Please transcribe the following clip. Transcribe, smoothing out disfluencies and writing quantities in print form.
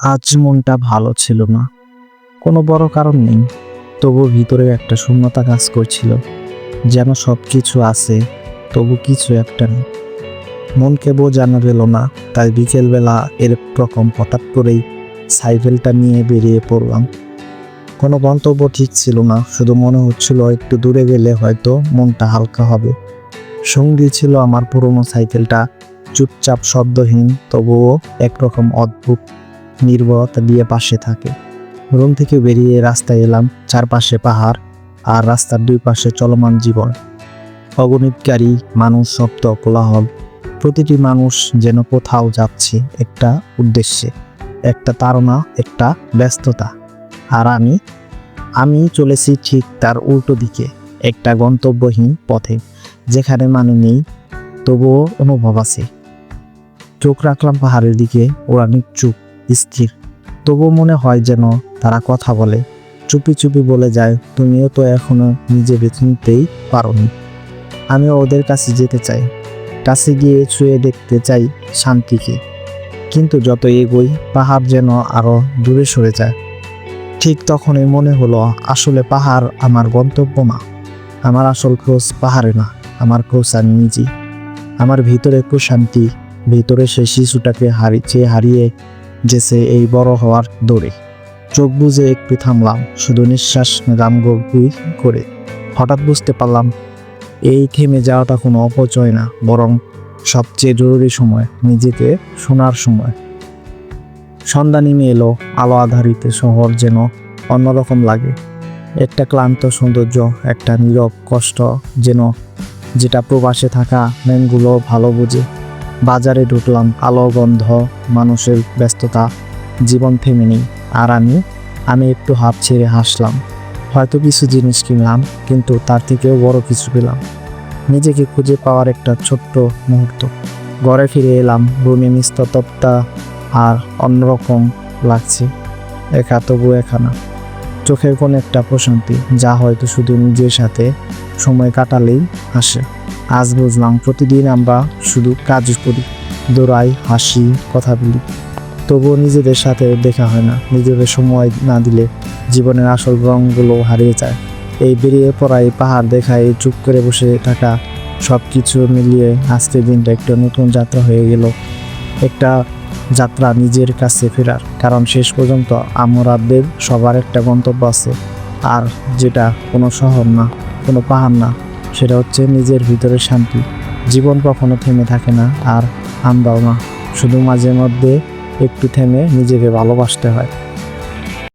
আজ মনটা ভালো ছিল না। কোনো বড় কারণ নেই। তবু ভিতরে একটা শূন্যতা কাজ করছিল। যেন সবকিছু আছে, তবু কিছু একটা নেই। মনকে বোঝানো গেল না। তাই বিকেলবেলা এরকম হঠাৎ করেই সাইকেলটা নিয়ে বেরিয়ে পড়লাম। কোনো গন্তব্য ঠিক ছিল না, শুধু মনে হচ্ছিল একটু দূরে গেলে হয়তো মনটা হালকা হবে। সঙ্গী ছিল আমার পুরনো সাইকেলটা, চুপচাপ শব্দহীন, তবুও একরকম অদ্ভুত নির্ভরতা দিয়ে পাশে থাকে। রুম থেকে বেরিয়ে রাস্তায় এলাম। চারপাশে পাহাড়, আর রাস্তার দুই পাশে চলমান জীবন। অগণিত গাড়ি, মানুষ, শব্দ, কোলাহল। প্রতিটি মানুষ যেন কোথাও যাচ্ছে, একটা উদ্দেশ্যে, একটা তাড়না, একটা ব্যস্ততা। আর আমি চলেছি ঠিক তার উল্টো দিকে, একটা গন্তব্যহীন পথে, যেখানে মানে নেই, তবুও অনুভব আছে। চোখ রাখলাম পাহাড়ের দিকে, ওরা নিশ্চুপ, স্থির। তবুও মনে হয় যেন তারা কথা বলে, চুপি চুপি বলে যায়, তুমিও তো এখনো নিজে বেছে নিতেই পারোনি। আমিও ওদের কাছে যেতে চাই, কাছে গিয়ে ছুঁয়ে দেখতে চাই শান্তিকে। কিন্তু যত এগোই, পাহাড় যেন আরো দূরে সরে যায়। ঠিক তখনই মনে হলো, আসলে পাহাড় আমার গন্তব্য না। আমার আসল খোঁজ পাহাড়ে না, আমার খোঁজ আমি নিজেই। আমার ভিতরে প্রশান্তি, ভিতরে সেই শিশুটাকে হারিয়ে যেছে এই বড় হওয়ার দৌড়ে। চোখ বুজে একটু থামলাম, শুধু নিঃশ্বাস নিলাম গভীর করে। হঠাৎ বুঝতে পারলাম, এই থেমে যাওয়াটা কোনো অপচয় না, বরং সবচেয়ে জরুরি সময়, নিজেকে শোনার সময়। সন্ধ্যা নেমে এলো, আলো আধারিত শহর যেন অন্যরকম লাগে। একটা ক্লান্ত সৌন্দর্য, একটা নীরব কষ্ট, যেটা প্রবাসে থাকা মনগুলো ভালো বুঝে। বাজারে ঢুকলাম, আলো, গন্ধ, মানুষের ব্যস্ততা, জীবন থেমে নেই। আর আমি একটু হাঁপ ছেড়ে হাসলাম। হয়তো কিছু জিনিস কিনলাম, কিন্তু তার থেকেও বড় কিছু পেলাম, নিজেকে খুঁজে পাওয়ার একটা ছোট্ট মুহূর্ত। ঘরে ফিরে এলাম, রুমে নিস্তব্ধতা আর অন্যরকম লাগছে। একা, তবু একা না। চোখের কোণে একটা প্রশান্তি, যা হয়তো শুধু নিজের সাথে সময় কাটালেই আসে। আজ বুঝলাম, প্রতিদিন আমরা শুধু কাজ করি, দৌড়াই, হাসি, কথা বলি, তবুও নিজেদের সাথে দেখা হয় না। নিজেদের সময় না দিলে জীবনের আসল রঙগুলো হারিয়ে যায়। এই বেরিয়ে পড়া, এই পাহাড় দেখা, এই চুপ করে বসে থাকা, সব কিছু মিলিয়ে আজকের দিনটা একটা নতুন যাত্রা হয়ে গেল। একটা যাত্রা নিজের কাছে ফেরার। কারণ শেষ পর্যন্ত আমাদের সবার একটা গন্তব্য আছে, আর যেটা কোনো শহর না, কোনো পাহাড় না, সেটা হচ্ছে নিজের ভিতরের শান্তি। জীবন কখনো থেমে থাকে না, আর আমরাও না। শুধু মাঝে মধ্যে একটু থেমে নিজেকে ভালোবাসতে হয়।